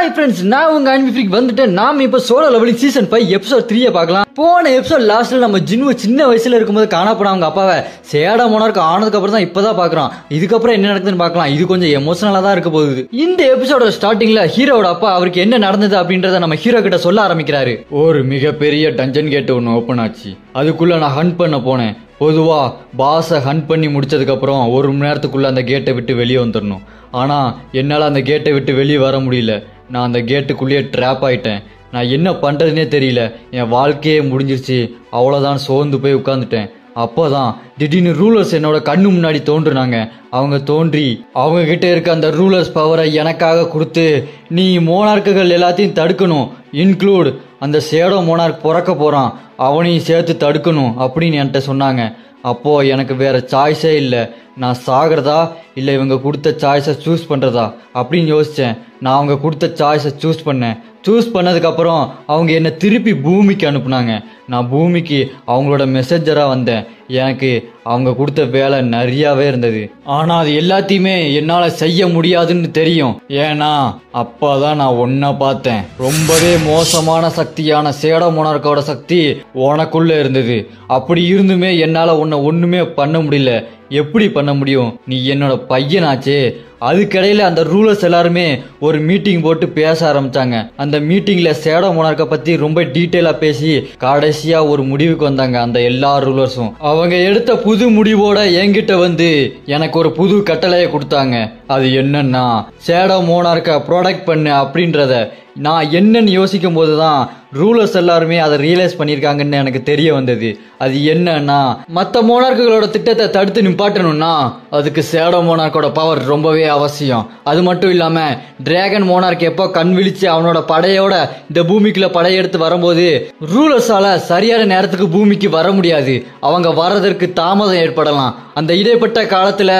Hi friends, நான் உங்க அன்பிஃப்ரிக் வந்துட்டேன். நாம இப்ப சோலோ லெவலிங் சீசன் 5 எபிசோட் 3 பார்க்கலாம். போன எபிசோட் லாஸ்ட்ல நம்ம ஜின்வு சின்ன வயசுல இருக்கும்போது காணப்பட அவங்க அப்பாவை சேடா மோனார்க் ஆனதுக்கு அப்புறம் தான் இப்பதான் பாக்குறோம். இதுக்கப்புறம் என்ன நடக்குதுன்னு பார்க்கலாம். இது கொஞ்சம் எமோஷனலா தான் இருக்க போகுது. இந்த எபிசோட ஸ்டார்டிங்ல ஹீரோட அப்பா அவருக்கு என்ன நடந்தது அப்படின்றத நம்ம ஹீரோ கிட்ட சொல்ல ஆரம்பிக்கிறாரு. ஒரு மிகப்பெரிய டஞ்சன் கேட் ஒன்று ஓப்பன் ஆச்சு. அதுக்குள்ள நான் ஹண்ட் பண்ண போனேன். பொதுவா பாஸை ஹண்ட் பண்ணி முடிச்சதுக்கு அப்புறம் 1 மணி நேரத்துக்குள்ள அந்த கேட்டை விட்டு வெளியே வந்துடணும். ஆனா என்னால அந்த கேட்டை விட்டு வெளியே வர முடியல. நான் அந்த கேட்டுக்குள்ளேயே ட்ராப் ஆயிட்டேன். நான் என்ன பண்றதுனே தெரியல. என் வாழ்க்கையே முடிஞ்சிருச்சு. அவ்வளோதான், சோர்ந்து போய் உட்காந்துட்டேன். அப்போதான் திடீர்னு ரூலர்ஸ் என்னோட கண்ணு முன்னாடி தோன்றுனாங்க. அவங்க தோன்றி அவங்க கிட்ட இருக்க அந்த ரூலர்ஸ் பவரை எனக்காக கொடுத்து, நீ மோனார்க்குகள் எல்லாத்தையும் தடுக்கணும், இன்க்ளூட் அந்த சேடோ மோனார்க் பிறக்க போறான், அவனையும் சேர்த்து தடுக்கணும் அப்படின்னு என்கிட்ட சொன்னாங்க. அப்போ எனக்கு வேற சாய்ஸே இல்லை. நான் சாகிறதா இல்லை இவங்க கொடுத்த சாய்ஸை சூஸ் பண்றதா அப்படின்னு யோசிச்சேன். நான் அவங்க கொடுத்த சாய்ஸை சூஸ் பண்ணேன். சூஸ் பண்ணதுக்கு அப்புறம் அவங்க என்னை திருப்பி பூமிக்கு அனுப்புனாங்க. நான் பூமிக்கு அவங்களோட மெசேஞ்சரா வந்தேன். எனக்கு அவங்க கொடுத்த வேலை நிறையாவே இருந்தது. ஆனா அது எல்லாத்தையுமே என்னால செய்ய முடியாதுன்னு தெரியும். ஏன்னா அப்பதான் நான் ஒன்ன பார்த்தேன். ரொம்பவே மோசமான சக்தியான சேடோ மோனார்க்கோட சக்தி உனக்குள்ள இருந்தது. அப்படி இருந்துமே என்னால உன்னை ஒண்ணுமே பண்ண முடியல. எப்படி பண்ண முடியும்? நீ என்னோட பையனாச்சே. அதுக்கிடையில அந்த ரூலர்ஸ் எல்லாருமே ஒரு மீட்டிங் போட்டு பேச ஆரம்பிச்சாங்க. அந்த மீட்டிங்ல சேடோ மோனார்க்க பத்தி ரொம்ப டீட்டெயிலா பேசி கடைசியா ஒரு முடிவுக்கு வந்தாங்க. அந்த எல்லா ரூலர்ஸும் அவங்க எடுத்த புது முடிவோட என்கிட்ட வந்து எனக்கு ஒரு புது கட்டளையை கொடுத்தாங்க. அது என்னன்னா, சேடோ மோனார்க்க ப்ரொடெக்ட் பண்ணு அப்படின்றத. நான் என்னன்னு யோசிக்கும் போதுதான் ரூலர்ஸ் எல்லாருமே அதை ரியலைஸ் பண்ணியிருக்காங்கன்னு எனக்கு தெரிய வந்தது. அது என்னன்னா, மற்ற மோனார்க்குகளோட திட்டத்தை தடுத்து நிப்பாட்டணும்னா அதுக்கு சேடோ மோனார்க்கோட பவர் ரொம்பவே அவசியம். அது மட்டும் இல்லாம டிராகன் மோனார்க் எப்போ கண் விழிச்சு அவனோட படையோட இந்த பூமிக்குள்ள படையெடுத்து வரும்போது ரூலர்ஸால சரியான நேரத்துக்கு பூமிக்கு வர முடியாது. அவங்க வர்றதற்கு தாமதம் ஏற்படலாம். அந்த இடைப்பட்ட காலத்துல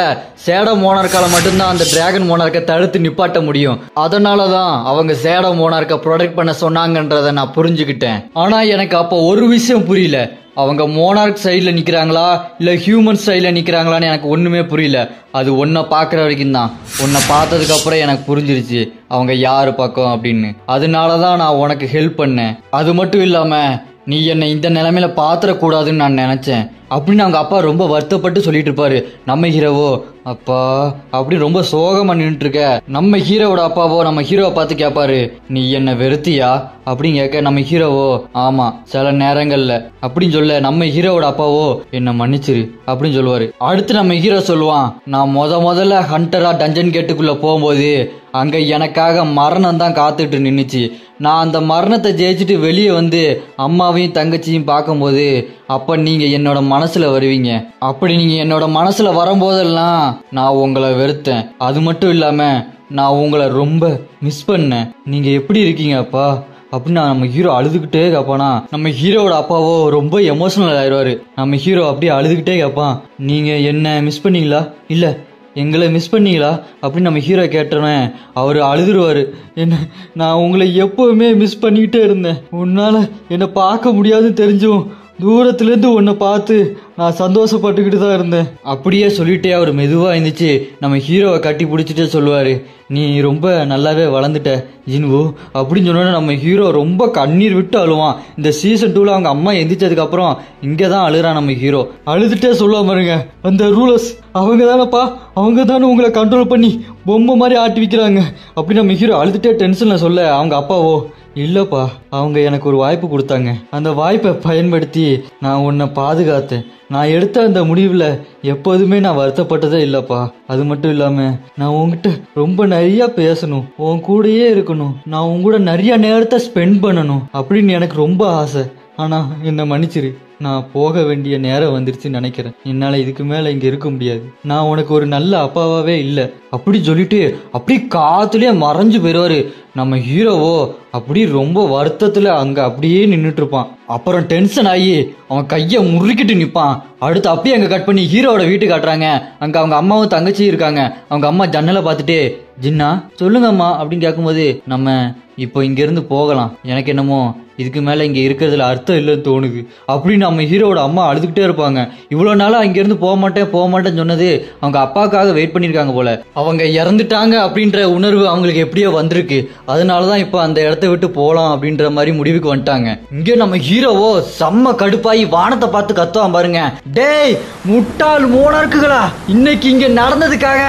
சேடோ மோனார்க்கால மட்டும்தான் அந்த டிராகன் மோனார்க்கை தடுத்து நிப்பாட்ட முடியும். அதனாலதான் அவங்க சேடோ மோனார்க்க ப்ரொடெக்ட் பண்ண சொன்னாங்கன்றத நான் புரிஞ்சுக்கிட்டேன். ஆனா எனக்கு அப்போ ஒரு விஷயம் புரியல. அவங்க மோனார்க் சைட்ல நிக்கிறாங்களா இல்ல ஹியூமன் சைட்ல நிக்கிறாங்களான்னு எனக்கு ஒண்ணுமே புரியல. அது உன்னை பாக்குற வரைக்கும் தான். உன்னை பார்த்ததுக்கு அப்புறம் எனக்கு புரிஞ்சிருச்சு அவங்க யாரு பக்கம் அப்படின்னு. அதனாலதான் நான் உனக்கு ஹெல்ப் பண்ணேன். அது மட்டும் இல்லாம நீ என்னை இந்த நிலைமையில பாத்திரக்கூடாதுன்னு நான் நினைச்சேன் அப்படின்னு அவங்க அப்பா ரொம்ப வருத்தப்பட்டு சொல்லிட்டு இருப்பாரு. நம்ம ஹீரோவோ அப்பா அப்படின்னு ரொம்ப சோகமா நின்றுட்டு இருக்க. நம்ம ஹீரோவோட அப்பாவோ நம்ம ஹீரோவை பார்த்து கேட்பாரு, நீ என்ன வெறுத்தியா அப்படின்னு கேட்க, நம்ம ஹீரோவோ ஆமா சில நேரங்கள்ல அப்படின்னு சொல்ல, நம்ம ஹீரோவோட அப்பாவோ என்ன மன்னிச்சிரு அப்படின்னு சொல்லுவாரு. அடுத்து நம்ம ஹீரோ சொல்லுவான், நான் முதல்ல ஹண்டரா டஞ்சன் கேட்டுக்குள்ள போகும்போது அங்க எனக்காக மரணம் தான் காத்துட்டு நின்னுச்சு. நான் அந்த மரணத்தை ஜெயிச்சுட்டு வெளியே வந்து அம்மாவையும் தங்கச்சியும் பார்க்கும்போது அப்ப நீங்க என்னோட மனசுல வருவீங்க. அப்படி நீங்க என்னோட மனசுல வரும்போதெல்லாம் நான் உங்களை வெறுத்தேன். அது மட்டும் இல்லாம நான் உங்களை ரொம்ப மிஸ் பண்ணேன். நீங்க எப்படி இருக்கீங்க அப்பா அப்படின்னு நம்ம ஹீரோ அழுதுகிட்டே கேட்பானா. நம்ம ஹீரோவோட அப்பாவோ ரொம்ப எமோஷனல் ஆயிடுவாரு. நம்ம ஹீரோ அப்படியே அழுதுகிட்டே கேட்பான், நீங்க என்ன மிஸ் பண்ணீங்களா இல்ல எங்களை மிஸ் பண்ணீங்களா அப்படின்னு நம்ம ஹீரோ கேட்டோன்னே அவர் அழுதுருவாரு. என்ன, நான் உங்களை எப்பவுமே மிஸ் பண்ணிக்கிட்டே இருந்தேன். உன்னால என்னை பார்க்க முடியாதுன்னு தெரிஞ்சும் தூரத்துலேருந்து உன்னை பார்த்து நான் சந்தோஷப்பட்டுக்கிட்டு தான் இருந்தேன் அப்படியே சொல்லிட்டே அவர் மெதுவா இருந்துச்சு நம்ம ஹீரோவை கட்டி பிடிச்சிட்டே சொல்லுவாரு, நீ ரொம்ப நல்லாவே வளர்ந்துட்ட ஜின்வு அப்படின்னு சொன்னோன்னா நம்ம ஹீரோ ரொம்ப கண்ணீர் விட்டு அழுவான். இந்த சீசன் 2ல அவங்க அம்மா எந்திரிச்சதுக்கு அப்புறம் இங்கதான் அழுறான் நம்ம ஹீரோ. அழுதுட்டே சொல்லுவா பாருங்க, அந்த ரூலர்ஸ் அவங்க தானப்பா, அவங்க தானே உங்களை கண்ட்ரோல் பண்ணி பொம்மை மாதிரி ஆட்டி வைக்கிறாங்க அப்படின்னு நம்ம ஹீரோ அழுதுட்டே டென்ஷன்ல சொல்ல, அவங்க அப்பாவோ இல்லப்பா அவங்க எனக்கு ஒரு வாய்ப்பு கொடுத்தாங்க. அந்த வாய்ப்பை பயன்படுத்தி நான் உன்னை பாதுகாத்தேன். நான் எடுத்த அந்த முடிவில் எப்போதுமே நான் வருத்தப்பட்டதே இல்லப்பா. அது மட்டும் இல்லாம நான் உங்ககிட்ட ரொம்ப நிறைய பேசணும், உன் கூடயே இருக்கணும், நான் உன் கூட நிறைய நேரத்தை ஸ்பெண்ட் பண்ணணும் அப்படின்னு எனக்கு ரொம்ப ஆசை. ஆனா என்னை மன்னிச்சிரு, நான் போக வேண்டிய நேரம் வந்துருச்சுன்னு நினைக்கிறேன். என்னால இதுக்கு மேல இங்க இருக்க முடியாது. நான் உனக்கு ஒரு நல்ல அப்பாவாவே இல்லை அப்படி சொல்லிட்டு அப்படி காத்துலயே மறைஞ்சு போயிடுவாரு. நம்ம ஹீரோவோ அப்படி ரொம்ப வருத்தத்துல அங்க அப்படியே நின்றுட்டு இருப்பான். அப்புறம் டென்ஷன் ஆகி அவன் கைய முறுக்கிட்டு நிப்பான். அடுத்து அப்படியே அங்க கட் பண்ணி ஹீரோவோட வீட்டுக்கு காட்டுறாங்க. அங்க அவங்க அம்மாவும் தங்கச்சியும் இருக்காங்க. அவங்க அம்மா ஜன்னலை பார்த்துட்டு, ஜின்னா சொல்லுங்க அம்மா அப்படின்னு கேட்கும்போது, நம்ம இப்போ இங்க இருந்து போகலாம். எனக்கு என்னமோ இதுக்கு மேல இங்க இருக்கிறதுல அர்த்தம் இல்லைன்னு தோணுது அப்படின்னு நம்ம ஹீரோட அம்மா அழுதுகிட்டே இருப்பாங்க. இவ்வளவு நாளா இங்க இருந்து போக மாட்டேன்னு சொன்னது அவங்க அப்பாவுக்காக வெயிட் பண்ணிருக்காங்க போல. அவங்க இறந்துட்டாங்க அப்படின்ற உணர்வு அவங்களுக்கு எப்படியோ வந்திருக்கு. அதனாலதான் இப்ப அந்த இடத்த விட்டு போலாம் அப்படின்ற மாதிரி முடிவுக்கு வந்துட்டாங்க. இங்க நம்ம ஹீரோவோ செம்ம கடுப்பாயி வானத்தை பார்த்து கத்துவான் பாருங்க. டேய் முட்டாள் மோனார்க்குகளா, இன்னைக்கு இங்க நடந்ததுக்காக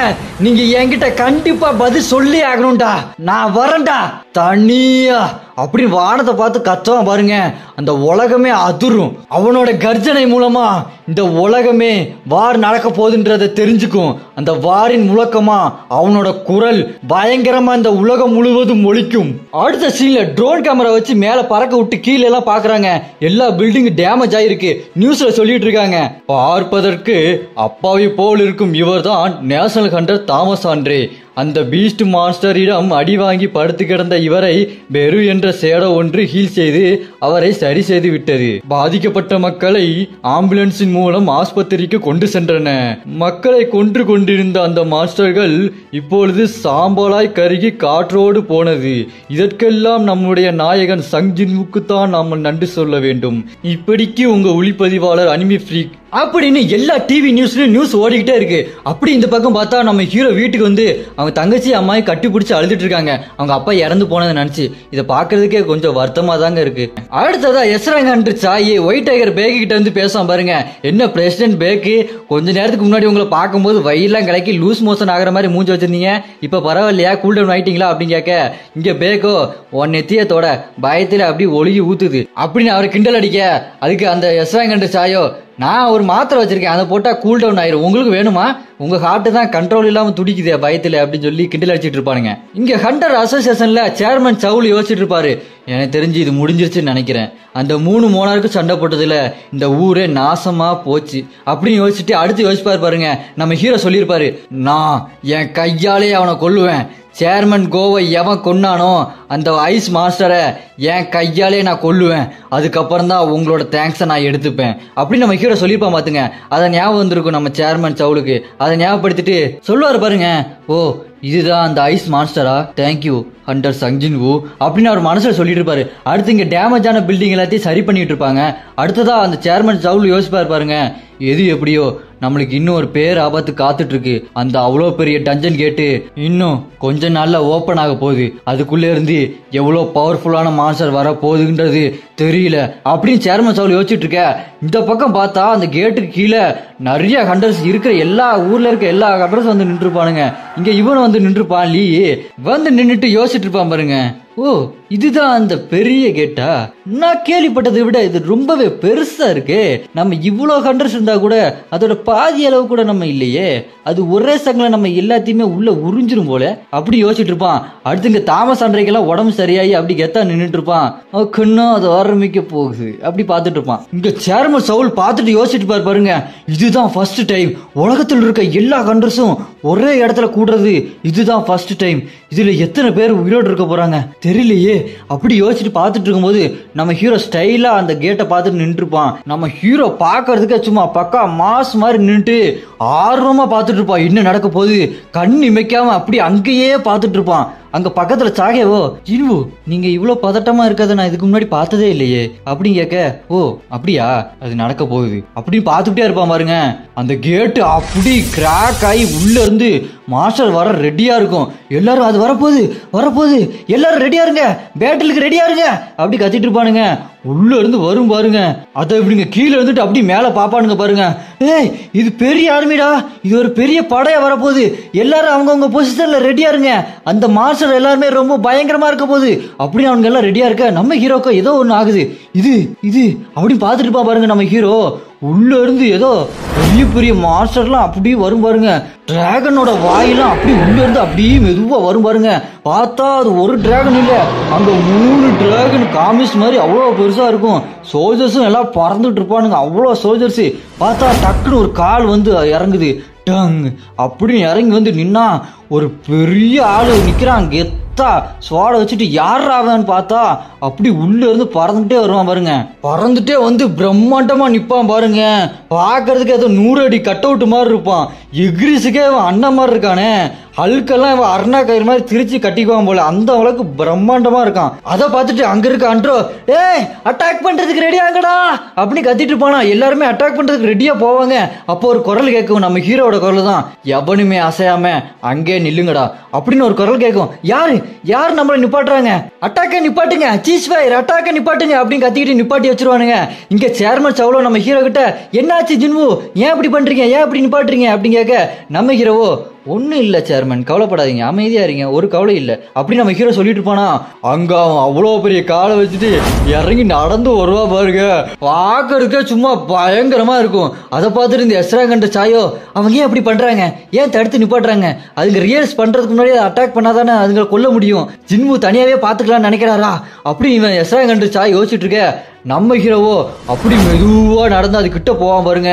நீங்க என்கிட்ட கண்டிப்பா பதில் சொல்லி ஆகணும்டா. நான் வரேன்டா தனியா அப்படின்னு வானத்தை பார்த்து கத்துவான் பாருங்க. அந்த உலகமே அதிரும். அவனோட கர்ஜனை மூலமா இந்த உலகமே வார் நடக்க போகுதுன்றத தெரிஞ்சுக்கும். அந்த வாரின் முழக்கமா அவனோட குரல் பயங்கரமா இந்த உலகம் முழுவதும் ஒலிக்கும். அடுத்த சீன்ல ட்ரோன் கேமரா வச்சு மேல பறக்க விட்டு கீழே எல்லாம் பாக்குறாங்க. எல்லா பில்டிங் டேமேஜ் ஆயிருக்கு. நியூஸ்ல சொல்லிட்டு இருக்காங்க. பார்ப்பதற்கு அப்பாவி போல் இருக்கும் இவர்தான் நேஷனல் ஹண்டர் தாமஸ் ஆண்ட்ரே. அந்த பீஸ்ட் மாஸ்டரிடம் அடி வாங்கி படுத்து கிடந்த இவரை பெரு என்ற சேடோ ஒன்று ஹீல் செய்து அவரை சரி செய்து விட்டது. பாதிக்கப்பட்ட மக்களை ஆம்புலன்ஸின் மூலம் ஆஸ்பத்திரிக்கு கொண்டு சென்றன. மக்களை கொன்று கொண்டிருந்த அந்த மாஸ்டர்கள் இப்பொழுது சாம்பலாய் கருகி காற்றோடு போனது. இதற்கெல்லாம் நம்முடைய நாயகன் சங் ஜின்வுக்கு தான் நாம் நன்றி சொல்ல வேண்டும். இப்படிக்கு உங்க ஒளிப்பதிவாளர் அனிமி ஃப்ரீக் அப்படின்னு எல்லா டிவி நியூஸ்லயும் நியூஸ் ஓடிக்கிட்டே இருக்கு. அப்படி இந்த பக்கம் பார்த்தா நம்ம ஹீரோ வீட்டுக்கு வந்து அவங்க தங்கச்சி அம்மாவை கட்டி பிடிச்சி அழுதுட்டு இருக்காங்க. அவங்க அப்பா இறந்து போனதை நினைச்சு இதை பாக்குறதுக்கே கொஞ்சம் வருத்தமா தாங்க இருக்கு. அடுத்ததா எஸ்ராங்க சாயி ஒயிட் டைகர் பேக்கு கிட்ட வந்து பேசுவான் பாருங்க. என்ன பிரசிடென்ட் பேக்கு, கொஞ்ச நேரத்துக்கு முன்னாடி உங்களை பார்க்கும்போது வயிறுலாம் கலக்கி லூஸ் மோஷன் ஆகிற மாதிரி மூஞ்சி வச்சிருந்தீங்க, இப்ப பரவாயில்லையா, கூல் டவுன் ஆயிட்டீங்களா அப்படின்னு கேட்க, இங்க பேக்கோ உன் நெத்தியத்தோட பயத்துல அப்படி ஒழுகி ஊத்துது அப்படின்னு அவரை கிண்டல் அடிக்க, அதுக்கு அந்த எஸ்ராங்க சாயோ, நான் ஒரு மாத்திரை வச்சிருக்கேன், அதை போட்டா கூல் டவுன் ஆயிரும், உங்களுக்கு வேணுமா, உங்க ஹார்ட் தான் கண்ட்ரோல் இல்லாம துடிக்குது பயத்துல அப்படின்னு சொல்லி கிண்டல் அடிச்சிட்டு இருப்பானுங்க. இங்க ஹண்டர் அசோசியேஷன்ல சேர்மன் சவுல் யோசிச்சுட்டு இருப்பாரு. எனக்கு தெரிஞ்சு இது முடிஞ்சிருச்சுன்னு நினைக்கிறேன். அந்த 3 மோனாருக்கு சண்டை போட்டதுல இந்த ஊரே நாசமா போச்சு அப்படின்னு யோசிச்சுட்டு அடுத்து யோசிப்பாரு பாருங்க. நம்ம ஹீரோ சொல்லியிருப்பாரு, நான் என் கையாலே அவனை கொல்லுவேன். சேர்மன் கோவை எவன் கொன்னானோ அந்த ஐஸ் மாஸ்டரை என் கையாலே நான் கொல்லுவேன். அதுக்கப்புறம் தான் உங்களோட தேங்க்ஸை நான் எடுத்துப்பேன் அப்படின்னு நம்ம ஹீரோ சொல்லியிருப்பான் பாத்துங்க. அதை ஞாபகம் வந்திருக்கும் நம்ம சேர்மன் சவுலுக்கு. அதை ஞாபகப்படுத்திட்டு சொல்லுவாரு பாருங்க, ஓ இதுதான் அந்த ஐஸ் மாஸ்டரா, தேங்க்யூ ஹண்டர் சங் ஜின்வு அப்படின்னு அவர் மனசுல சொல்லிட்டு இருப்பாரு. அடுத்து இங்க டேமேஜ் ஆன பில்டிங் எல்லாத்தையும் சரி பண்ணிட்டு இருப்பாங்க. அடுத்ததா அந்த சேர்மன் சவுல் யோசிப்பாரு பாருங்க, எது எப்படியோ நம்மளுக்கு இன்னும் ஒரு பேர் ஆபத்து காத்துட்டு இருக்கு. அந்த அவ்வளோ பெரிய டஞ்சன் கேட்டு இன்னும் கொஞ்ச நாள்ல ஓபன் ஆக போகுது. அதுக்குள்ள இருந்து எவ்வளோ பவர்ஃபுல்லான மாஸ்டர் வர போகுதுன்றது தெரியல அப்படின்னு சேர்மன் சவுல் யோசிச்சுட்டு இருக்க. இந்த பக்கம் பார்த்தா அந்த கேட்டுக்கு கீழே நிறைய ஹண்டர்ஸ் இருக்கிற எல்லா ஊர்ல இருக்க எல்லா ஹண்டர்ஸ் வந்து நின்று இருப்பானுங்க. இங்க இவன் வந்து நின்றுப்பான், லீ வந்து நின்றுட்டு யோசிச்சுட்டு இருப்பான் பாருங்க. ஓ இதுதான் அந்த பெரிய கேட்டா, நான் கேள்விப்பட்டதை விட இது ரொம்பவே பெருசா இருக்கு. நம்ம இவ்வளவு ஹண்டர்ஸ் இருந்தா கூட அதோட பாதி அளவு கூட நம்ம இல்லையே, அது ஒரே சங்கல நம்ம எல்லாத்தையுமே உள்ள உறிஞ்சிரும் போல அப்படி யோசிச்சுட்டு இருப்பான். அடுத்து இங்க தாமஸ் ஆண்ட்ரேக்கெல்லாம் உடம்பு சரியாயி அப்படி கெத்தா நின்றுட்டு இருப்பான். கண்ணா அது ஆரம்பிக்க போகுது அப்படி பார்த்துட்டு இருப்பான். இங்க சேர்மன் சவுல் பார்த்துட்டு யோசிச்சுட்டு பாருங்க, இதுதான் ஃபர்ஸ்ட் டைம் உலகத்தில் இருக்க எல்லா ஹண்டர்ஸும் ஒரே இடத்துல கூடுறது. இதுதான் ஃபர்ஸ்ட் டைம். இதுல எத்தனை பேர் உயிரோடு இருக்க போறாங்க தெரியலையே அப்படி யோசிச்சுட்டு பார்த்துட்டு இருக்கும்போது நம்ம ஹீரோ ஸ்டைலா அந்த கேட்டை பார்த்துட்டு நின்றுப்பான். நம்ம ஹீரோ பாக்குறதுக்கு சும்மா பக்கா மாஸ் மாதிரி நின்றுட்டு ஆர்வமா பார்த்துட்டு இருப்பான். என்ன நடக்க போகுது கண் இமைக்காம அப்படி அங்கேயே பார்த்துட்டு இருப்பான். அங்க பக்கத்துல சாகேவோ, ஜின்வு நீங்க இவ்வளவு பதட்டமா இருக்கிறத நான் இதுக்கு முன்னாடி பார்த்ததே இல்லையே அப்படின்னு கேட்க, ஓ அப்படியா அது நடக்க போகுது அப்படின்னு பார்த்துக்கிட்டே இருப்பான் பாருங்க. அந்த கேட்டு அப்படி கிராக் ஆகி உள்ள இருந்து மாஸ்டர் வர ரெடியா இருக்கும். எல்லாரும் அது வரப்போகுது எல்லாரும் ரெடியா இருங்க, பேட்டிலுக்கு ரெடியா இருங்க அப்படி கத்திட்டு இருப்பானுங்க. உள்ள இருந்து வரும் பாருங்க. அதை இப்படிங்க கீழே இருந்துட்டு அப்படி மேல பாப்பானுங்க பாருங்க. ஏய் இது பெரிய ஆர்மிடா, இது ஒரு பெரிய படையா வரப்போகுது, எல்லாரும் அவங்கவுங்க பொசிஷன்ல ரெடியா இருங்க, அந்த மாஸ்டர் எல்லாருமே ரொம்ப பயங்கரமா இருக்க போகுது அப்படின்னு அவங்க எல்லாம் ரெடியா இருக்க. நம்ம ஹீரோக்கு ஏதோ ஒண்ணு ஆகுது. இது அப்படின்னு பார்த்துட்டு இருப்பா பாருங்க. நம்ம ஹீரோ உள்ள இருந்து ஏதோ பெரிய மாஸ்டர்லாம் அப்படியே வரும் பாருங்க. டிராகனோட வாயெல்லாம் அப்படி உள்ள இருந்து அப்படியே மெதுவா வரும் பாருங்க. பார்த்தா அது ஒரு டிராகன் இல்ல, அங்க 3 டிராகன் காமிஸ் மாதிரி அவ்வளவு பெருசா இருக்கும். சோல்ஜர்ஸும் எல்லாம் பறந்துட்டு இருப்பானுங்க. அவ்வளவு சோல்ஜர்ஸ் பார்த்தா டக்குன்னு ஒரு கால் வந்து இறங்குது. டங் அப்படின்னு இறங்கி வந்து நின்னா ஒரு பெரிய ஆளு நிக்கிறான். கெத்தா சோட வச்சுட்டு யார் ஆவான்னு பார்த்தா அப்படி உள்ள இருந்து பறந்துட்டே வருவான் பாருங்க. பறந்துட்டே வந்து பிரம்மாண்டமா நிப்பான் பாருங்க. பாக்குறதுக்கு ஏதோ 100 அடி கட் அவுட் மாதிரி இருப்பான். எக்ரிஸுக்கே அண்ணன் மாதிரி இருக்கானே ஹல்கெல்லாம் அருணா கயிறு மாதிரி திருச்சி கட்டிக்குவான் போல, அந்த அளவுக்கு பிரம்மாண்டமா இருக்கான். அதை பார்த்துட்டு அங்க இருக்க அண்ட்ரோ, ஏய் அட்டாக் பண்றதுக்கு ரெடி ஆகடா அப்படின்னு கத்திட்டு இருப்பானா. எல்லாருமே அட்டாக் பண்றதுக்கு ரெடியா போவாங்க. அப்போ ஒரு குரல் கேட்கும், நம்ம ஹீரோட குரல் தான். எவனுமே அசையாம அங்கே நில்லுங்கடா அப்படின்னு ஒரு குரல் கேட்கும். யாரு யாரு நம்மள நிப்பாட்டுறாங்க, அட்டாக்க நிப்பாட்டுங்க, சீஸ் ஃபயர் அட்டாக்க நிப்பாட்டுங்க அப்படின்னு கத்திக்கிட்டு நிப்பாட்டி வச்சிருவானுங்க. இங்க சேர்மன் சவுலோ நம்ம ஹீரோ கிட்ட, என்னாச்சு ஜின்வு, ஏன் இப்படி பண்றீங்க, ஏன் இப்படி நிப்பாட்டுறீங்க அப்படின்னு கேட்க, நம்ம ஹீரோவோ, ஒன்னும் இல்ல சேர்மன், கவலைப்படாதீங்க, அமைதியா இருங்க, ஒரு கவலை இல்ல அப்படி நம்ம ஹீரோ சொல்லிட்டு இருப்பானா. அங்க அவன் அவ்வளவு பெரிய காலை வச்சுட்டு இறங்கி நடந்து வருவா பாருங்க, பாக்குறதுக்கே சும்மா பயங்கரமா இருக்கும். அதை பார்த்துட்டு இந்த எஸ்ரா கண்ட சாயோ, அவங்க ஏன் அப்படி பண்றாங்க, ஏன் தடுத்து நிப்பாட்டுறாங்க, அதுங்க ரியல்ஸ் பண்றதுக்கு முன்னாடி அட்டாக் பண்ணாதானே அதுங்களை கொல்ல முடியும், ஜின்வு தனியாவே பாத்துக்கலாம்னு நினைக்கிறாரா அப்படி இவன் எஸ்ரா கண்ட சாய் யோசிச்சுட்டு இருக்க. நம்ம ஹீரோவோ அப்படி மெதுவா நடந்து அது கிட்ட போவான் பாருங்க.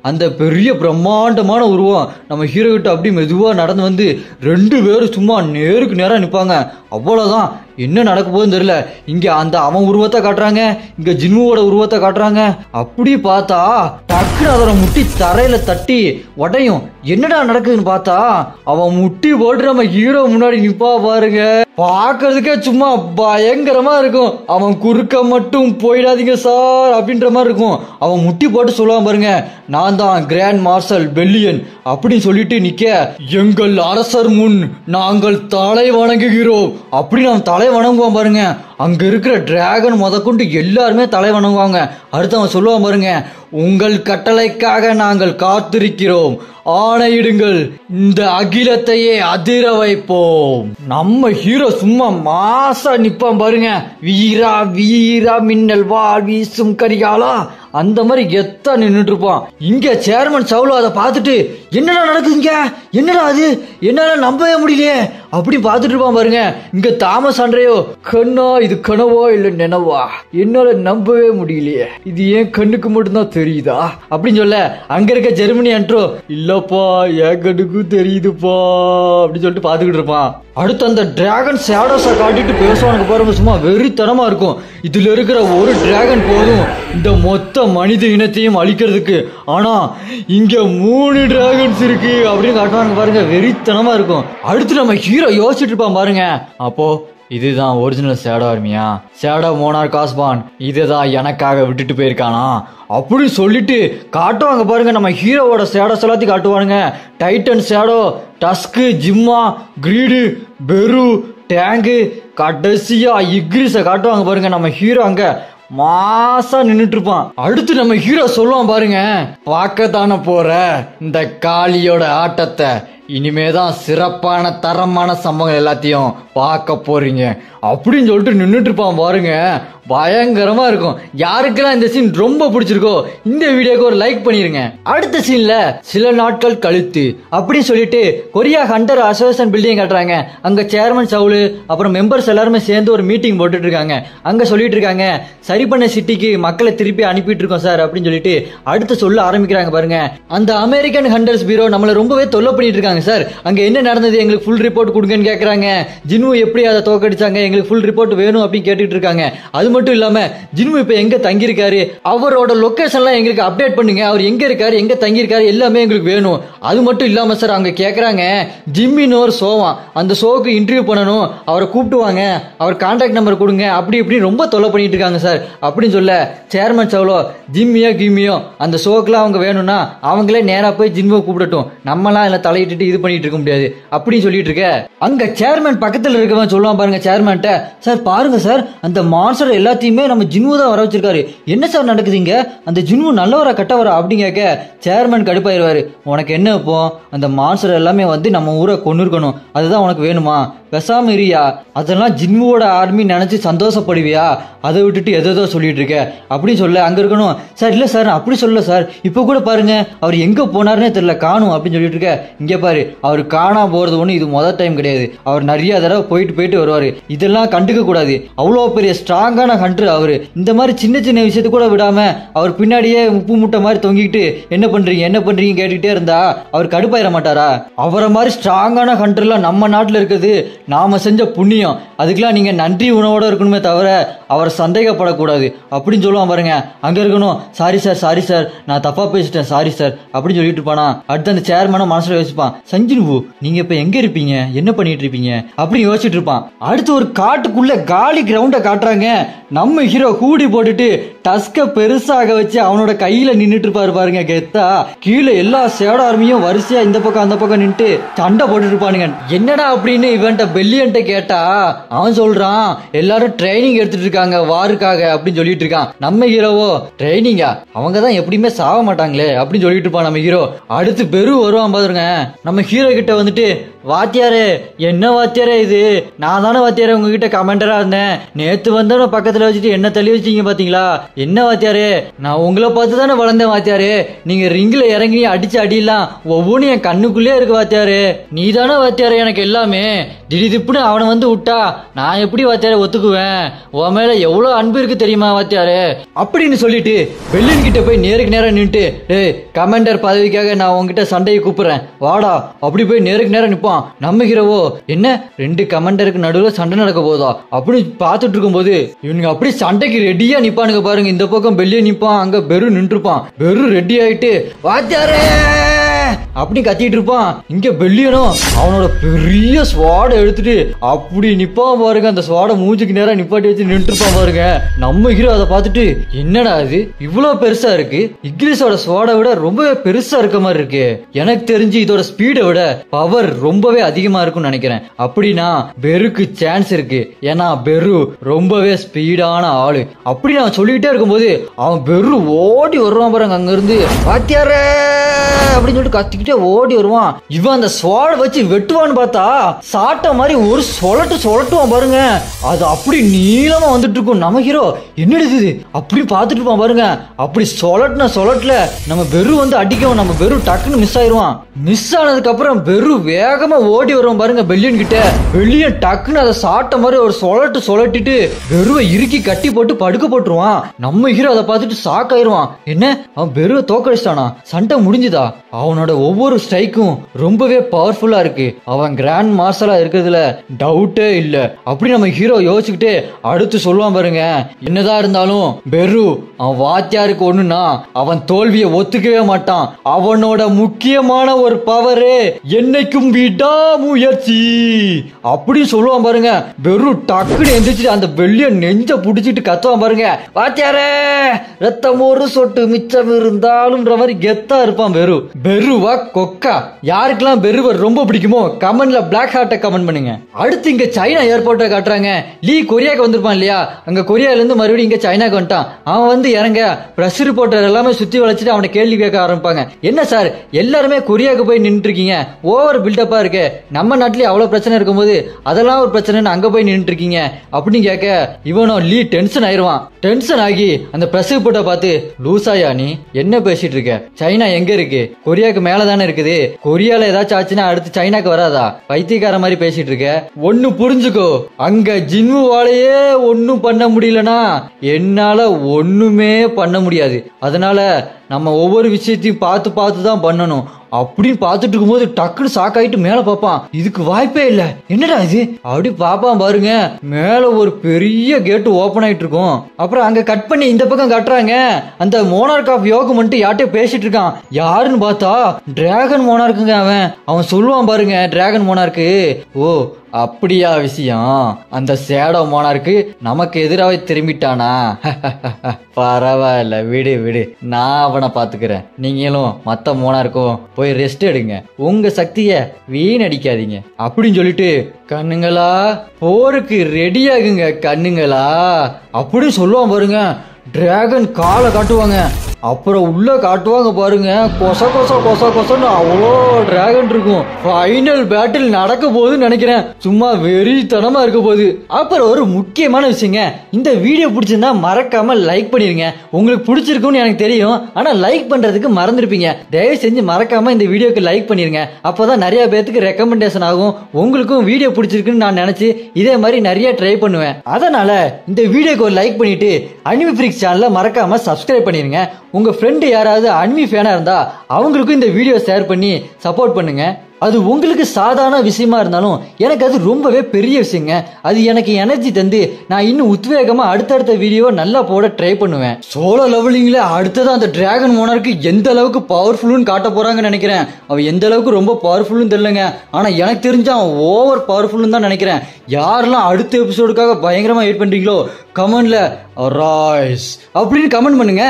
அந்த பெரிய பிரம்மாண்டமான உருவம் நம்ம ஹீரோ கிட்ட அப்படி மெதுவா நடந்து வந்து 2 பேரும் சும்மா நேருக்கு நேரா நிப்பாங்க. அவ்வளவுதான், என்ன நடக்க போகுதுன்னு தெரியல. இங்க அந்த அவன் உருவத்தை காட்டுறாங்க, இங்க ஜின்னுவோட உருவத்தை காட்டுறாங்க. அப்படி பார்த்தா டக்குனு அதோட முட்டி தரையில தட்டி உடையும். என்னடா நடக்குதுன்னு பார்த்தா அவன் முட்டி போட்டு நம்ம ஹீரோ முன்னாடி நிப்பா பாருங்க. பாக்குறதுக்கே சும்மா பயங்கரமா இருக்கும். அவன் குறுக்க மட்டும் போயிடாதீங்க சார் அப்படின்ற மாதிரி இருக்கும். அவன் முட்டி போட்டு சொல்லுவான் பாருங்க, நான் தான் கிராண்ட் மார்ஷல் பெல்லியன் அப்படின்னு சொல்லிட்டு நிக்க, எங்கள் அரசர் முன் நாங்கள் தலை வணங்குகிறோம் அப்படின்னு அவன் தலை வணங்குவான் பாருங்க. அங்க இருக்கிற டிராகன் முதற்கொண்டு எல்லாருமே தலை வணங்குவாங்க. அடுத்து அவன் சொல்லுவான் பாருங்க, உங்கள் கட்டளைக்காக நாங்கள் காத்திருக்கிறோம், ஆணையிடுங்கள், இந்த அகிலத்தையே அதிர வைப்போம். நம்ம ஹீரோ சும்மா மாசா நிப்பான் பாருங்க. வீரா வீரா மின்னல் வாழ் வீசும் கரிகாலா அந்த மாதிரி எத்தா நின்றுட்டு இருப்பான். இங்க சேர்மன் சவுலோ அதை பார்த்துட்டு, என்னடா நடக்குதுங்க, என்னடா அது, என்னால நம்பவே முடியலையே அப்படி பார்த்துட்டு இருப்பான் பாருங்க. இங்க தாமஸ் ஆண்ட்ரேயோ, கண்ணா இது கனவா இல்ல நினைவா, என்னால நம்பவே முடியலையே, இது ஏன் கண்ணுக்கு மட்டும்தான் தெரியுதா அப்படின்னு சொல்ல, அங்க இருக்க ஜெர்மனி ஆண்ட்ரோ, இல்லப்பா என் கண்ணுக்கும் தெரியுதுப்பா அப்படின்னு சொல்லிட்டு பாத்துக்கிட்டு இருப்பான். அடுத்து அந்த டிராகன் ஷேடோஸை காட்டிட்டு பேசுவானுக்கு பாருங்க, சும்மா வெறித்தனமா இருக்கும். இதுல இருக்கிற ஒரு டிராகன் போதும் இந்த மொத்த மனித இனத்தையும் அழிக்கிறதுக்கு, ஆனா இங்க 3 டிராகன்ஸ் இருக்கு அப்படின்னு காட்டுவானுங்க பாருங்க, வெறித்தனமா இருக்கும். அடுத்து நம்ம ஹீரோ யோசிச்சுட்டு இருப்பான் பாருங்க, அப்போ இதுதான் ஒரிஜினல் ஷேடோ ஆர்மியா, ஷேடோ மோனார்க் ஆஸ்பான் இதுதான் எனக்காக விட்டுட்டு போயிருக்கானா அப்படி சொல்லிட்டு காட்டுவாங்க பாருங்க. நம்ம ஹீரோவோட ஷேடோஸ் எல்லாத்தையும் காட்டுவானுங்க. டைட்டன் ஷேடோ, டஸ்கு, ஜிம்மா, கிரீடு, பெரு, டேங்கு, கடைசியா இக்ரிஸை காட்டுவாங்க பாருங்க. நம்ம ஹீரோ அங்க மாசா நின்னுட்டு இருப்பான். அடுத்து நம்ம ஹீரோ சொல்லுவான் பாருங்க, பார்க்கத்தானே போற இந்த காளியோட ஆட்டத்தை, இனிமேதான் சிறப்பான தரமான சம்பவங்கள் எல்லாத்தையும் பார்க்க போறீங்க அப்படின்னு சொல்லிட்டு நின்றுட்டு இருப்பான் பாருங்க. பயங்கரமா இருக்கும். யாருக்கெல்லாம் இந்த சீன் ரொம்ப பிடிச்சிருக்கோ இந்த வீடியோக்கு ஒரு லைக் பண்ணிருங்க. அடுத்த சீன்ல சில நாட்கள் கழித்து அப்படி சொல்லிட்டு கொரியா ஹண்டர் அசோசியேஷன் பில்டிங் கட்டுறாங்க. அங்க சேர்மன் சவுலு அப்புறம் மெம்பர்ஸ் எல்லாருமே சேர்ந்து ஒரு மீட்டிங் போட்டுட்டு இருக்காங்க. அங்க சொல்லிட்டு இருக்காங்க, சரி பண்ண சிட்டிக்கு மக்களை திருப்பி அனுப்பிட்டு இருக்கோம் சார் அப்படின்னு சொல்லிட்டு அடுத்து சொல்ல ஆரம்பிக்கிறாங்க பாருங்க. அந்த அமெரிக்கன் ஹண்டர்ஸ் பீரோ நம்மள ரொம்பவே தொல்லை பண்ணிட்டு இருக்காங்க சார். அங்க என்ன நடந்தது எங்களுக்கு ஃபுல் ரிப்போர்ட் கொடுங்கன்னு கேக்குறாங்க. ஜின்வு எப்படி அதை தோக்கடிச்சாங்க, எங்களுக்கு ஃபுல் ரிப்போர்ட் வேணும் அப்படின்னு கேட்டுட்டு இருக்காங்க. அது மட்டும் இல்லாம ஜின்வு இப்ப எங்க தங்கி இருக்காரு, அவரோட லொகேஷன்லாம் எங்களுக்கு அப்டேட் பண்ணுங்க, அவர் எங்க இருக்காரு எங்க தங்கி இருக்காரு எல்லாமே எங்களுக்கு வேணும். அது மட்டும் இல்லாம சார் அவங்க கேக்குறாங்க, ஜிம்மின்னு ஒரு ஷோவா, அந்த ஷோக்கு இன்டர்வியூ பண்ணணும், அவரை கூப்பிட்டுவாங்க, அவர் கான்டாக்ட் நம்பர் கொடுங்க அப்படி இப்படி ரொம்ப தொல்லை பண்ணிட்டு இருக்காங்க சார் அப்படின்னு சொல்ல, சேர்மன் சவுலோ, ஜிம்மியோ கிம்மியோ அந்த ஷோக்குலாம் அவங்க வேணும்னா அவங்களே நேரா போய் ஜிம்முவை கூப்பிடட்டும், நம்மலாம் இல்ல தலையிட்டு இது பண்ணிட்டு இருக்க முடியாது அப்படின்னு சொல்லிட்டு இருக்க. அங்க சேர்மன் பக்கத்துல இருக்கவன் சொல்லுவான் பாருங்க சேர்மன்ட்ட, சார் பாருங்க சார் அந்த மான்ஸ்டர் எல்லாத்தையுமே நம்ம ஜின்வு தான் வர வச்சிருக்காரு, என்ன சார் நடக்குதுங்க, அந்த ஜின்வு நல்லவரா கட்டவரா அப்படின்னு கேட்க சேர்மன் கடுப்பாயிருவாரு. உனக்கு என்ன இப்போ, அந்த மான்ஸ்டர் எல்லாமே வந்து நம்ம ஊரை கொண்டு இருக்கணும், அதுதான் உனக்கு வேணுமா, பெசாம இரியா, அதெல்லாம் ஜின்வுவோட ஆர்மி நினைச்சு சந்தோஷப்படுவியா, அதை விட்டுட்டு எதோ சொல்லிட்டு இருக்க அப்படின்னு சொல்ல. அங்க இருக்கணும், சார் இல்ல சார் அப்படி சொல்லல சார், இப்ப கூட பாருங்க அவர் எங்க போனாருன்னே தெரியல காணும் அப்படின்னு சொல்லிட்டு இருக்க. இங்க பாரு, அவர் காணாம போறது ஒண்ணு இது முதல் டைம் கிடையாது, அவர் நிறைய தடவை போயிட்டு வருவாரு, இதெல்லாம் கண்டுக்க கூடாது, அவ்வளவு பெரிய ஸ்ட்ராங்கான ஹண்டர் அவரு, இந்த மாதிரி சின்ன சின்ன விஷயத்த கூட விடாம அவர் பின்னாடியே உப்பு முட்டை மாதிரி தொங்கிட்டு என்ன பண்றீங்க கேட்டுக்கிட்டே இருந்தா அவர் கடுப்பாயிர மாட்டாரா, அவரை மாதிரி ஸ்ட்ராங்கான ஹண்டர்லாம் நம்ம நாட்டுல இருக்குது நாம செஞ்ச புண்ணியம், அதுக்கெல்லாம் நீங்க நன்றி உணவோட இருக்கணுமே தவிர அவர் சந்தேகப்படக்கூடாது அப்படின்னு சொல்லுவான் பாருங்க. அங்க இருக்கணும், சாரி சார் நான் தப்பா பேசிட்டேன் சாரி சார் அப்படின்னு சொல்லிட்டு இருப்பானா. அடுத்து அந்த சேர்மனை மனசுல யோசிப்பான், சஞ்சினுவு நீங்க இப்ப எங்க இருப்பீங்க, என்ன பண்ணிட்டு இருப்பீங்க அப்படின்னு யோசிச்சுட்டு இருப்பான். அடுத்து ஒரு காட்டுக்குள்ள காலி கிரவுண்ட காட்டுறாங்க. நம்ம ஹீரோ ஹூடி போட்டுட்டு டஸ்க பெருசாக வச்சு அவனோட கையில நின்னுட்டு இருப்பாரு பாருங்க கெத்தா. கீழே எல்லா சேட ஆர்மியும் வரிசையா இந்த பக்கம் அந்த பக்கம் நின்று சண்டை போட்டுட்டு இருப்பானுங்க. என்னடா அப்படின்னு இவன்ட்ட பெல்லியன்ட்ட கேட்டா அவன் சொல்றான் எல்லாரும் ட்ரைனிங் எடுத்துட்டு இருக்காங்க வாருக்காக அப்படின்னு சொல்லிட்டு இருக்கான். நம்ம ஹீரோவோ ட்ரைனிங்கா, அவங்க தான் எப்படியுமே சாவ மாட்டாங்களே அப்படின்னு சொல்லிட்டு இருப்பான் நம்ம ஹீரோ. அடுத்து பெரு வருவான் பாருங்க. நம்ம ஹீரோ கிட்ட வந்துட்டு வாத்தியாரே, என்ன வாத்தியாரே இது, நான் தானே வாத்தியாரே உங்ககிட்ட கமெண்டரா இருந்தேன், நேத்து வந்தவன பக்கத்துல வச்சுட்டு என்ன தள்ளி வச்சீங்க பாத்தீங்களா, என்ன வாத்தியாரே நான் உங்களை பார்த்து தானே வளர்ந்தேன் வாத்தியாரே, நீங்க ரிங்ல இறங்கி அடிச்சு அடியலாம் ஒவ்வொன்றும் என் கண்ணுக்குள்ளே இருக்கு வாத்தியாரே, நீ தானே வாத்தியாரே எனக்கு எல்லாமே, திடீர்னு அவனை வந்து விட்டா நான் எப்படி வாத்தியாரே ஒத்துக்குவேன், உன் மேல எவ்வளவு அன்பு இருக்கு தெரியுமா வாத்தியாரே அப்படின்னு சொல்லிட்டு பெல்லின் கிட்ட போய் நேருக்கு நேரம் நின்றுட்டு, டேய் கமாண்டர் பதவிக்காக நான் உங்ககிட்ட சண்டையை கூப்பிடுறேன் வாடா அப்படி போய் நேருக்கு நேரம் நிப்பான். நம்ம ஹீரோவோ என்ன 2 கமாண்டருக்கு நடுவில் சண்டை நடக்க போதா அப்படி பார்த்துட்டு இருக்கும் போது இவனுங்க அப்படி சண்டைக்கு ரெடியா நிப்பானுங்க பாருங்க. இந்த பக்கம் பெல்லிய நிப்பான், அங்க பெரு நின்றுப்பான். பெரு ரெடி ஆயிட்டு வாத்தியாரே அப்படி கத்திட்டு இருப்பான். இங்க பெல்லியனும் அவனோட பெரிய ஸ்வாடை எடுத்துட்டு அப்படி நிப்பான் பாருங்க. அந்த ஸ்வாடை மூஞ்சுக்கு நேரம் நிப்பாட்டி வச்சு நின்று இருப்பான் பாருங்க. நம்ம ஹீரோ அதை பார்த்துட்டு என்னடா இது இவ்வளவு பெருசா இருக்கு, இங்கிலீஷோட ஸ்வாடை விட ரொம்பவே பெருசா இருக்க மாதிரி இருக்கு, எனக்கு தெரிஞ்சு இதோட ஸ்பீடை விட பவர் ரொம்பவே அதிகமா இருக்கும்னு நினைக்கிறேன். அப்படின்னா பெருக்கு சான்ஸ் இருக்கு, ஏன்னா பெரு ரொம்பவே ஸ்பீடான ஆளு. அப்படி நான் சொல்லிக்கிட்டே இருக்கும்போது அவன் பெரு ஓடி வருவான் பாருங்க. அங்க இருந்து வாத்தியாரே அப்படின்னு சொல்லிட்டு கத்திக்கிட்டே ஓடி வருவான். இவன் அந்த ஸ்வாட் வச்சு வெட்டுவான்னு பார்த்தா சாட்ட மாதிரி ஒரு சொலட்டுவான் பாருங்க. அது அப்படி நீளமா வந்துட்டு இருக்கும். நம்ம ஹீரோ என்னது அப்படி பார்த்துட்டு இருப்பான் பாருங்க. அப்படி சொலட்டுல நம்ம பெரு வந்து அடிக்கவும் நம்ம பெரு டக்குன்னு மிஸ் ஆயிருவான். மிஸ் ஆனதுக்கு அப்புறம் பெரு வேகமா ஓடி வருவான் பாருங்க பெல்லியன் கிட்ட. பெல்லியன் டக்குன்னு அதை சாட்ட மாதிரி ஒரு சொலட்டிட்டு பெருவை இறுக்கி கட்டி போட்டு படுக்க போட்டுருவான். நம்ம ஹீரோ அதை பார்த்துட்டு ஷாக் ஆயிருவான். என்ன அவன் பெருவை தோக்கடிச்சிட்டானா, சண்டை முடிஞ்சுதா? அவனோட ஒவ்வொரு ஸ்ட்ரைக்கும் ரொம்பவே பவர்ஃபுல்லா இருக்கு, அவன் கிராண்ட் மார்ஷலா இருக்கிறதுல டவுட்டே இல்ல அப்படி நம்ம ஹீரோ யோசிச்சுக்கிட்டு அடுத்து சொல்லுவான் பாருங்க. என்னதான் இருந்தாலும் பெரு அவன் வாத்தியாருக்கு ஒண்ணுன்னா அவன் தோல்வியை ஒத்துக்கவே மாட்டான். அவனோட முக்கியமான ஒரு பவரே என்னைக்கும் விடாமுயற்சி அப்படி சொல்லுவான் பாருங்க. பெரு டக்குன்னு எந்திரிச்சு அந்த வெள்ளிய நெஞ்ச புடிச்சிட்டு கத்துவான் பாருங்க. வாத்தியாரே ரத்தம் ஒரு சொட்டு மிச்சம் இருந்தாலும் மாதிரி கெத்தா இருப்பான் பெரு. பெருவா கொக்கா யாருக்கெல்லாம் பெருவை ரொம்ப பிடிக்குமோ கமெண்ட்ல பிளாக் ஹார்ட்டை கமெண்ட் பண்ணுங்க. அடுத்து இங்க சைனா ஏர்போர்ட்டை காட்டுறாங்க. லீ கொரியாக்கு வந்திருப்பான் இல்லையா, அங்க கொரியால இருந்து மறுபடியும் இங்க சைனாக்கு வந்துட்டான். அவன் வந்து இறங்க பிரஸ் ரிப்போர்ட்டர் எல்லாமே சுத்தி வளைச்சிட்டு அவனை கேள்வி கேட்க ஆரம்பிப்பாங்க. என்ன சார் எல்லாருமே கொரியாவுக்கு போய் நின்று இருக்கீங்க, ஓவர் பில்டப்பா இருக்கு, நம்ம நாட்டிலேயே அவ்வளவு பிரச்சனை இருக்கும்போது அதெல்லாம் ஒரு பிரச்சனை அங்க போய் நின்று இருக்கீங்க அப்படின்னு கேட்க இவனோ லீ டென்ஷன் ஆயிருவான். டென்ஷன் ஆகி அந்த பிரஸ் ரிப்போர்ட்டை பார்த்து லூசாயா நீ என்ன பேசிட்டு இருக்க, சைனா எங்க இருக்கு, கொரியாக்கு மேலதானே இருக்குது, கொரியால ஏதாச்சும் ஆச்சுன்னா அடுத்து சைனாக்கு வராதா, பைத்தியக்கார மாதிரி பேசிட்டு இருக்க, ஒன்னு புரிஞ்சுக்கோ, அங்க ஜின்வுவாலேயே ஒன்னும் பண்ண முடியலனா என்னால ஒண்ணுமே பண்ண முடியாது, அதனால நம்ம ஒவ்வொரு விஷயத்தையும் பார்த்து தான் பண்ணணும் அப்படின்னு பார்த்துட்டு இருக்கும்போது டக்குன்னு ஷாக் ஆயிட்டு மேல பாப்பான். இதுக்கு வாய்ப்பே இல்ல, என்னடா இது அப்படி பாப்பான் பாருங்க. மேல ஒரு பெரிய கேட் ஓபன் ஆயிட்டு இருக்கும். அப்புறம் அங்க கட் பண்ணி இந்த பக்கம் கட்டுறாங்க. அந்த மோனார்க் ஆஃப் யோகம் மட்டும் யார்கிட்ட பேசிட்டு இருக்கான். யாருன்னு பார்த்தா டிராகன் மோனார்க்குங்க. அவன் சொல்லுவான் பாருங்க டிராகன் மோனார்க்கு, ஓ அப்படியா விஷயம், அந்த சேடோ மோனார்க்கு நமக்கு எதிராக திரும்பிட்டானா, பரவாயில்ல விடு நான் அவனை பாத்துக்கிறேன், நீங்களும் மத்த மோனார்க்கும் போய் ரெஸ்ட் எடுங்க, உங்க சக்திய வீணடிக்காதீங்க அப்படின்னு சொல்லிட்டு கண்ணுங்களா போருக்கு ரெடி ஆகுங்க கண்ணுங்களா அப்படின்னு சொல்லுவான் பாருங்க. டிராகன் காலை காட்டுவாங்க, அப்புறம் உள்ள காட்டுவாங்க பாருங்க, கொசன்னு அவ்வளோ டிராகன் இருக்கும். ஃபைனல் பேட்டில் நடக்க போகுதுன்னு நினைக்கிறேன், சும்மா வெறித்தனமா இருக்க போகுது. அப்புறம் ஒரு முக்கியமான விஷயங்க, இந்த வீடியோ பிடிச்சிருந்தா மறக்காம லைக் பண்ணிருங்க. உங்களுக்கு பிடிச்சிருக்கும்னு எனக்கு தெரியும், ஆனா லைக் பண்றதுக்கு மறந்துருப்பீங்க. தயவு செஞ்சு மறக்காம இந்த வீடியோக்கு லைக் பண்ணிருங்க, அப்போதான் நிறைய பேருக்கு ரெக்கமெண்டேஷன் ஆகும், உங்களுக்கும் வீடியோ பிடிச்சிருக்குன்னு நான் நினைச்சு இதே மாதிரி நிறைய ட்ரை பண்ணுவேன். அதனால இந்த வீடியோக்கு ஒரு லைக் பண்ணிட்டு அனிமி ஃப்ரீக்ஸ் சேனலை மறக்காம சப்ஸ்கிரைப் பண்ணிருங்க. உங்க ஃப்ரெண்டு யாராவது அனிமி ஃபேனா இருந்தா அவங்களுக்கும் இந்த வீடியோ ஷேர் பண்ணி சப்போர்ட் பண்ணுங்க. அது உங்களுக்கு சாதாரண விஷயமா இருந்தாலும் எனக்கு அது ரொம்பவே பெரிய விஷயங்க. அது எனக்கு எனர்ஜி தந்து நான் இன்னும் உத்வேகமா அடுத்தடுத்த வீடியோ நல்லா போட ட்ரை பண்ணுவேன். சோலோ லெவலிங்ல அடுத்தது அந்த டிராகன் மோனார்க்கு எந்த அளவுக்கு பவர்ஃபுல்னு காட்ட போறாங்கன்னு நினைக்கிறேன். அவன் எந்த அளவுக்கு ரொம்ப பவர்ஃபுல்னு தெரியலங்க, ஆனா எனக்கு தெரிஞ்ச அவன் ஓவர் பவர்ஃபுல்னு தான் நினைக்கிறேன். யாரெல்லாம் அடுத்த எபிசோடுக்காக பயங்கரமா வெயிட் பண்றீங்களோ கமெண்ட்ல ரைஸ் அப்படின்னு கமெண்ட் பண்ணுங்க.